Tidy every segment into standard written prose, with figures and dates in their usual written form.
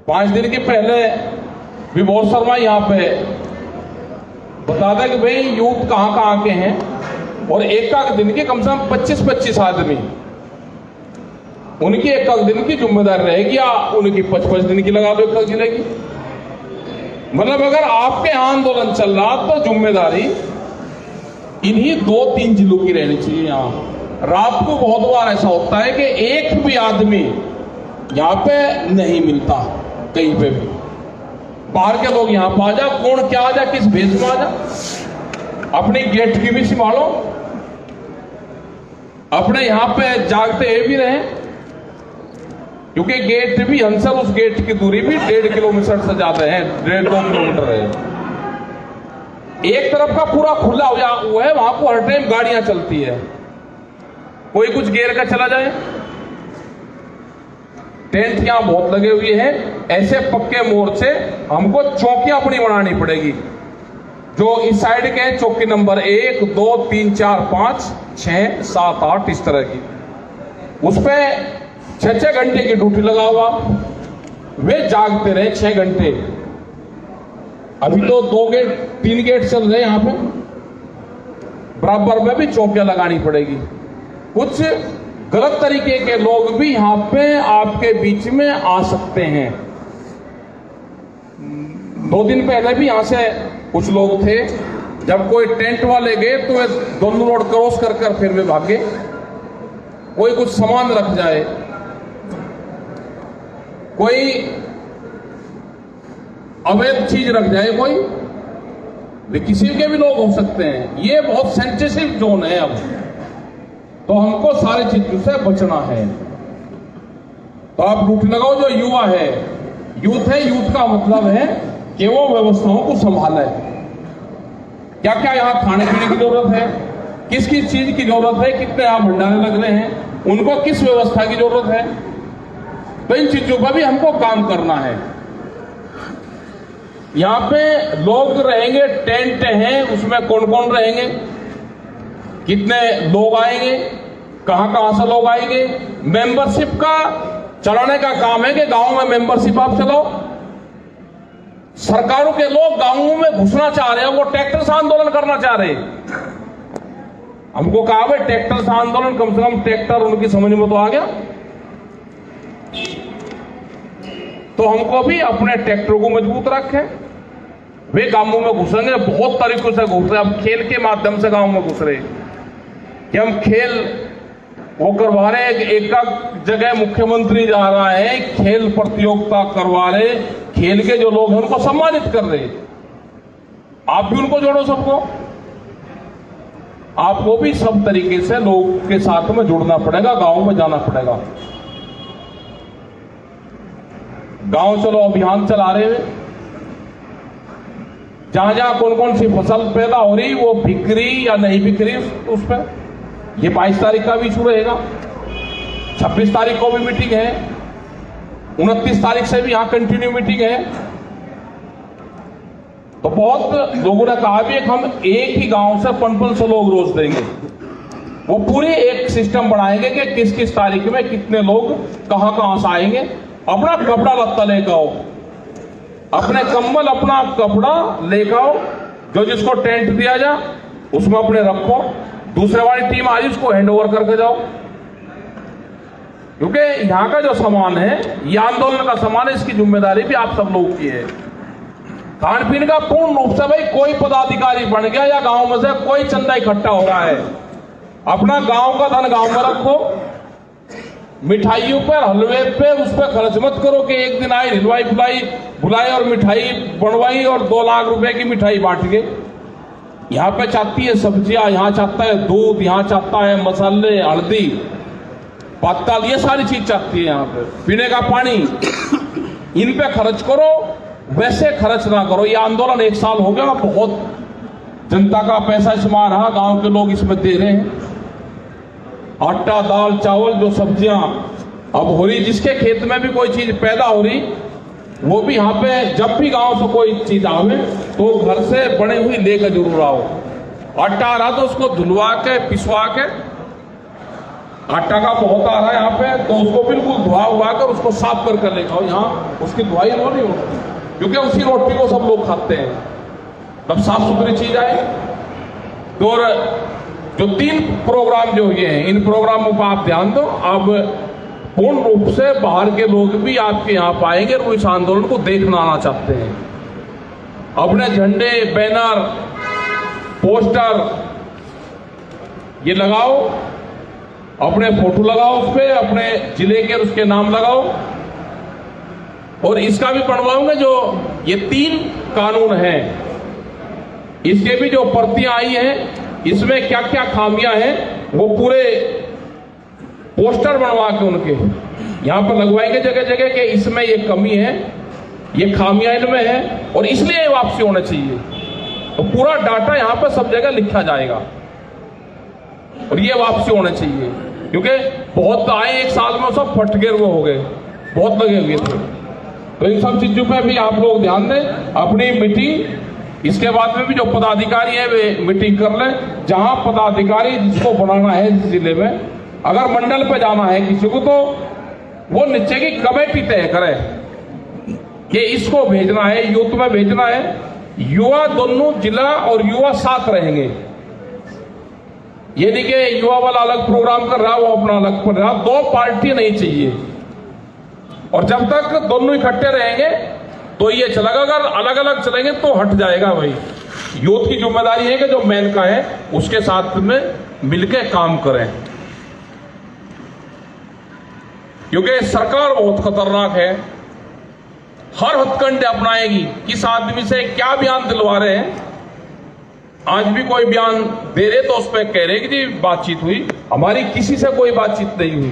5 दिन के पहले विभोर शर्मा यहाँ पे बता दें कि भाई यूथ कहाँ के हैं, और एक दिन के कम से कम 25-25 आदमी, उनकी एक दिन की जिम्मेदारी रहेगी, या उनकी 5-5 दिन की लगा दो एक जिले की। मतलब अगर आपके यहाँ आंदोलन चल रहा तो जिम्मेदारी इन्हीं 2-3 जिलों की रहनी चाहिए। यहाँ रात को बहुत बार ऐसा होता है कि एक भी आदमी यहाँ पे नहीं मिलता, कहीं पे भी बाहर के लोग यहाँ पे आ जा, कौन क्या आ जा, किस भेष में आ जा, अपनी गेट की भी संभालो, अपने यहाँ पे जागते भी रहे, क्योंकि गेट भी हंसर, उस गेट की दूरी भी 1.5 किलोमीटर से ज्यादा है, 1.5-2 किलोमीटर है। एक तरफ का पूरा खुला हुआ है, वहां पर हर टाइम गाड़ियां चलती है, कोई कुछ घेर का चला जाए। टेंट यहां बहुत लगे हुए हैं, ऐसे पक्के मोर्चे हमको चौकियां अपनी बनानी पड़ेगी, जो इस साइड के हैं, चौकी नंबर 1, 2, 3, 4, 5, 6, 7, 8 इस तरह की, उस पे 6-6 घंटे की ड्यूटी लगा हुआ, वे जागते रहे 6 घंटे। अभी तो 2-3 गेट चल रहे हैं यहाँ पे, बराबर में भी चौकियां लगानी पड़ेगी। कुछ गलत तरीके के लोग भी यहाँ पे आपके बीच में आ सकते हैं। 2 दिन पहले भी यहां से कुछ लोग थे, जब कोई टेंट वाले गए तो वे दोनों रोड क्रॉस कर फिर वे भागे, कोई कुछ सामान रख जाए, कोई अवैध चीज रख जाए, कोई वे किसी के भी लोग हो सकते हैं। ये बहुत सेंसिटिव जोन है अब, तो हमको सारी चीजों से बचना है। तो आप ड्यूटी लगाओ, जो युवा है, यूथ है, यूथ का मतलब है कि वो व्यवस्थाओं को संभाले। क्या क्या यहाँ खाने पीने की जरूरत है, किस किस चीज की जरूरत है, कितने यहाँ भंडारे लग रहे हैं, उनको किस व्यवस्था की जरूरत है, तो इन चीजों पर भी हमको काम करना है। यहाँ पे लोग रहेंगे, टेंट हैं, उसमें कौन कौन रहेंगे, कितने लोग आएंगे, कहां से लोग आएंगे। मेंबरशिप का चलाने का काम है कि गांव में मेंबरशिप आप चलाओ। सरकारों के लोग गांवों में घुसना चाह रहे हैं, वो ट्रैक्टर से आंदोलन करना चाह रहे हैं। हमको कहा भाई ट्रैक्टर से आंदोलन, कम से कम ट्रैक्टर उनकी समझ में तो आ गया, तो हमको भी अपने ट्रैक्टर को मजबूत रखें। वे गांवों में घुसेंगे, बहुत तरीकों से घुस रहे, अब खेल के माध्यम से गांव में घुस रहे, कि हम खेल वो करवा रहे, एक जगह मुख्यमंत्री जा रहा है, खेल प्रतियोगिता करवा रहे, खेल के जो लोग हैं उनको सम्मानित कर रहे। आप भी उनको जोड़ो, सबको, आपको भी सब तरीके से लोग के साथ में जुड़ना पड़ेगा, गांव में जाना पड़ेगा। गांव चलो अभियान चला रहे हैं, जहां जहां कौन कौन सी फसल पैदा हो रही, वो बिक रही या नहीं बिक रही, उस पर ये 22 तारीख का भी शुरू रहेगा, 26 तारीख को भी मीटिंग है, 29 तारीख से भी यहां कंटिन्यू मीटिंग है। तो बहुत लोगों ने कहा भी हम एक ही गांव से 5500 लोग रोज देंगे, वो पूरे एक सिस्टम बनाएंगे कि किस किस तारीख में कितने लोग कहां से आएंगे। अपना कपड़ा लत्ता लेकर आओ, अपने कंबल, अपना कपड़ा लेकर आओ, जो जिसको टेंट दिया जा उसमें अपने रखो, दूसरे वाली टीम आ रही उसको हैंड ओवर करके जाओ, क्योंकि यहां का जो सामान है ये आंदोलन का सामान है, इसकी जिम्मेदारी भी आप सब लोगों की है। खान पीने का पूर्ण रूप से भाई कोई पदाधिकारी बन गया या गांव में से कोई चंदा इकट्ठा हो रहा है, अपना गांव का धन गांव में रखो। मिठाइयों पर, हलवे पे, उस पर खर्च मत करो कि एक दिन आई हलवाई बुलाई और मिठाई बनवाई और 2 लाख रुपए की मिठाई बांट के। यहाँ पे चाहती है सब्जियां, यहाँ चाहता है दूध, यहाँ चाहता है मसाले, हल्दी, पत्ता, ये सारी चीज चाहती है। यहाँ पे पीने का पानी, इन पे खर्च करो, वैसे खर्च ना करो। ये आंदोलन 1 साल हो गया, बहुत जनता का पैसा इसमें रहा, गांव के लोग इसमें दे रहे हैं। आटा, दाल, चावल, जो सब्जियां अब हो रही, जिसके खेत में भी कोई चीज पैदा हो रही, वो भी यहाँ पे जब भी गांव से कोई चीज आवे तो घर से बने हुई लेकर जरूर आओ। आटा आ रहा तो उसको धुलवा के, पिसवा के आटा का बहुत आ रहा है यहाँ पे, तो उसको बिल्कुल धुआ कर उसको साफ कर लेगा। यहाँ उसकी धुआई वो नहीं होती, क्योंकि उसी रोटी को सब लोग खाते हैं। तब साफ सुथरी चीज आए। तो जो 3 प्रोग्राम जो ये हैं, इन प्रोग्रामों पर आप ध्यान दो। अब पूर्ण रूप से बाहर के लोग भी आपके यहाँ पाएंगे और वो इस आंदोलन को देखना आना चाहते हैं। अपने झंडे, बैनर, पोस्टर ये लगाओ, अपने फोटो लगाओ उस पे, अपने जिले के उसके नाम लगाओ। और इसका भी बनवाऊंगे जो ये 3 कानून हैं, इसके भी जो प्रतियां आई हैं, इसमें क्या क्या खामियां हैं, वो पूरे पोस्टर बनवा के उनके यहां पर लगवाएंगे जगह जगह कि इसमें ये कमी है, ये खामियां इनमें है और इसलिए ये वापसी होना चाहिए। तो पूरा डाटा यहां पर सब जगह लिखा जाएगा और ये वापसी होना चाहिए। क्योंकि बहुत आए 1 साल में सब फटके हुए हो गए, बहुत लगे हुए थे। तो इन सब चीजों पर भी आप लोग ध्यान दें। अपनी मीटिंग इसके बाद में भी जो पदाधिकारी है वे मीटिंग कर लें। जहां पदाधिकारी जिसको बनाना है इस जिले में, अगर मंडल पे जाना है किसी को, तो वो नीचे की कमेटी तय करे कि इसको भेजना है, यूथ में भेजना है। युवा दोनों जिला और युवा साथ रहेंगे। ये नहीं कि युवा वाला अलग प्रोग्राम कर रहा, वो अपना अलग कर रहा। 2 पार्टी नहीं चाहिए। और जब तक दोनों इकट्ठे रहेंगे तो ये चलेगा। अगर अलग अलग चलेंगे तो हट जाएगा। भाई यूथ की जिम्मेदारी है कि जो मैन का है उसके साथ में मिलकर काम करें। क्योंकि सरकार बहुत खतरनाक है, हर हथकंडे अपनाएगी। किस आदमी से क्या बयान दिलवा रहे हैं, आज भी कोई बयान दे रहे तो उस पर कह रहे कि जी बातचीत हुई, हमारी किसी से कोई बातचीत नहीं हुई।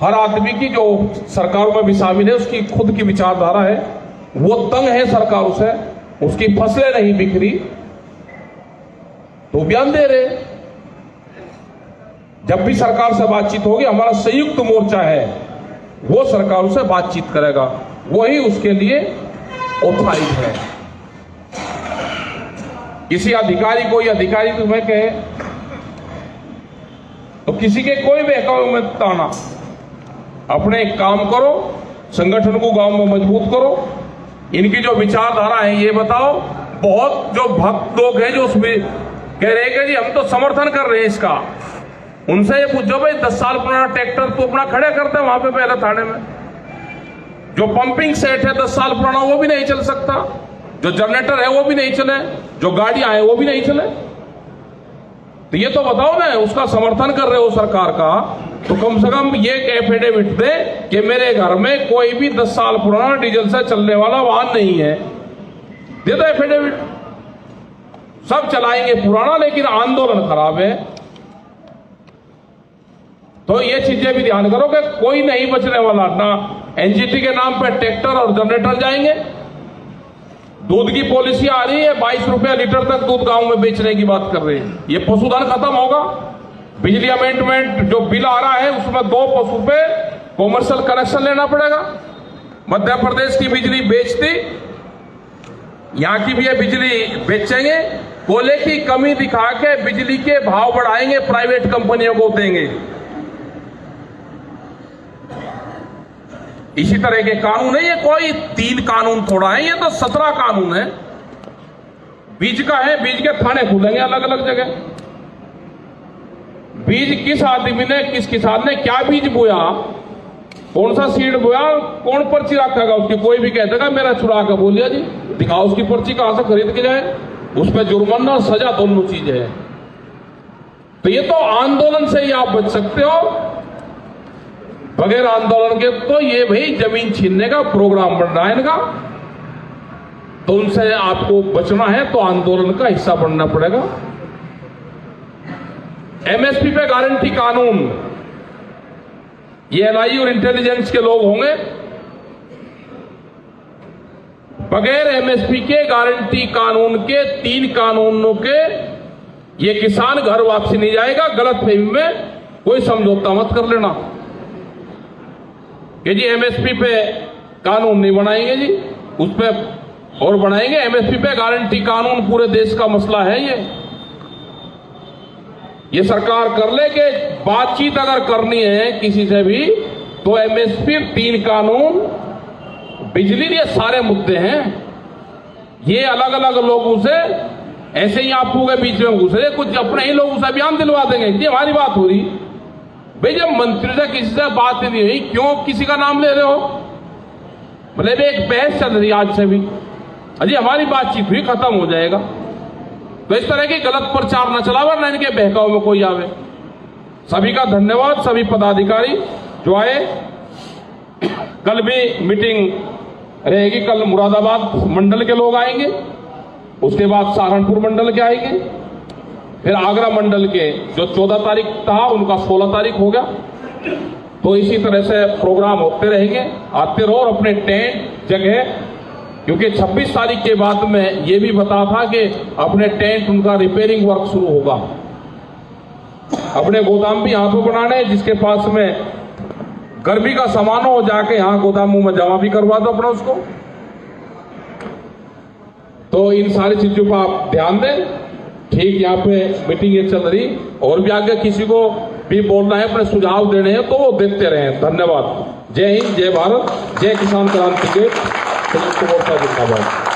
हर आदमी की जो सरकारों में भी शामिल है उसकी खुद की विचारधारा है, वो तंग है सरकारों से, उसकी फसलें नहीं बिखरी तो बयान दे रहे। जब भी सरकार से बातचीत होगी, हमारा संयुक्त मोर्चा है वो सरकारों से बातचीत करेगा, वही उसके लिए ऑथराइज है। किसी अधिकारी को या अधिकारी तुम्हें कहे तो किसी के कोई बहकावे में ताना, अपने काम करो, संगठन को गांव में मजबूत करो। इनकी जो विचारधारा है ये बताओ। बहुत जो भक्त लोग हैं जो उसमें कह रहे हैं कि जी हम तो समर्थन कर रहे हैं इसका, उनसे ये पूछो भाई 10 साल पुराना ट्रैक्टर तो अपना खड़े करते हैं वहां पे पहले थाने में। जो पंपिंग सेट है 10 साल पुराना वो भी नहीं चल सकता, जो जनरेटर है वो भी नहीं चले, जो गाड़ियां हैं वो भी नहीं चले। तो ये तो बताओ ना, उसका समर्थन कर रहे हो सरकार का, तो कम से कम ये एफिडेविट दे कि मेरे घर में कोई भी 10 साल पुराना डीजल से चलने वाला वाहन नहीं है। दे दो एफिडेविट। सब चलाएंगे पुराना, लेकिन आंदोलन खराब है। तो ये चीजें भी ध्यान करो कि कोई नहीं बचने वाला। ना एनजीटी के नाम पर ट्रैक्टर और जनरेटर जाएंगे। दूध की पॉलिसी आ रही है, 22 रुपया लीटर तक दूध गांव में बेचने की बात कर रहे हैं। ये पशुधन खत्म होगा। बिजली अमेंडमेंट जो बिल आ रहा है उसमें 2 पशु पे कॉमर्शियल कनेक्शन लेना पड़ेगा। मध्य प्रदेश की बिजली बेचती, यहां की भी ये बिजली बेचेंगे। कोयले की कमी दिखा के बिजली के भाव बढ़ाएंगे, प्राइवेट कंपनियों को देंगे। इसी तरह के कानून है। ये कोई 3 कानून थोड़ा है, ये तो 17 कानून है। बीज का है, बीज के थाने खुलेंगे अलग अलग जगह। बीज किस आदमी ने, किस किसान ने क्या बीज बोया, कौन सा सीड बोया, कौन पर्ची रखेगा उसकी। कोई भी कह देगा मेरा चुरा के बोल दिया जी, दिखाओ उसकी पर्ची कहां से खरीद के जाए। उस पर जुर्माना और सजा दोनों चीजें है। तो ये तो आंदोलन से ही आप बच सकते हो, बगैर आंदोलन के तो ये भाई जमीन छीनने का प्रोग्राम बन रहा है इनका। तो उनसे आपको बचना है तो आंदोलन का हिस्सा बनना पड़ेगा। एमएसपी पे गारंटी कानून, ये एलआई और इंटेलिजेंस के लोग होंगे। बगैर एमएसपी के गारंटी कानून के 3 कानूनों के ये किसान घर वापसी नहीं जाएगा। गलत फहमी में कोई समझौता मत कर लेना कि जी एमएसपी पे कानून नहीं बनाएंगे जी, उस पे और बनाएंगे। एमएसपी पे गारंटी कानून पूरे देश का मसला है। ये ये सरकार कर ले कि बातचीत अगर करनी है किसी से भी तो एमएसपी, 3 कानून, बिजली, ये सारे मुद्दे हैं। ये अलग अलग लोगों से ऐसे ही आपू के बीच में घुसे, कुछ अपने ही लोगों से बयान दिलवा देंगे कि हमारी बात हो रही। भाई जब मंत्री से किसी से बात नहीं हुई, क्यों किसी का नाम ले रहे हो? मतलब एक बहस चल रही आज से भी, अजी हमारी बातचीत हुई, खत्म हो जाएगा। तो इस तरह की गलत प्रचार न चलावा, न इनके बहकाव में कोई आवे। सभी का धन्यवाद, सभी पदाधिकारी जो आए। कल भी मीटिंग रहेगी, कल मुरादाबाद मंडल के लोग आएंगे, उसके बाद सहारनपुर मंडल के आएंगे, फिर आगरा मंडल के जो 14 तारीख था उनका 16 तारीख हो गया। तो इसी तरह से प्रोग्राम होते रहेंगे, आते रहो और अपने टेंट जगह, क्योंकि 26 तारीख के बाद में ये भी बता था कि अपने टेंट उनका रिपेयरिंग वर्क शुरू होगा। अपने गोदाम भी यहाँ पे बनाने, जिसके पास में गर्मी का सामान हो जाके यहाँ गोदामों में जमा भी करवा दो अपना उसको। तो इन सारी चीजों पर आप ध्यान दें। ठीक यहाँ पे मीटिंग ये चल रही, और भी आगे किसी को भी बोलना है, अपने सुझाव देने हैं तो वो देते रहें। धन्यवाद। जय हिंद, जय भारत, जय किसान क्रांति के संयुक्त मोर्चा जिंदाबाद।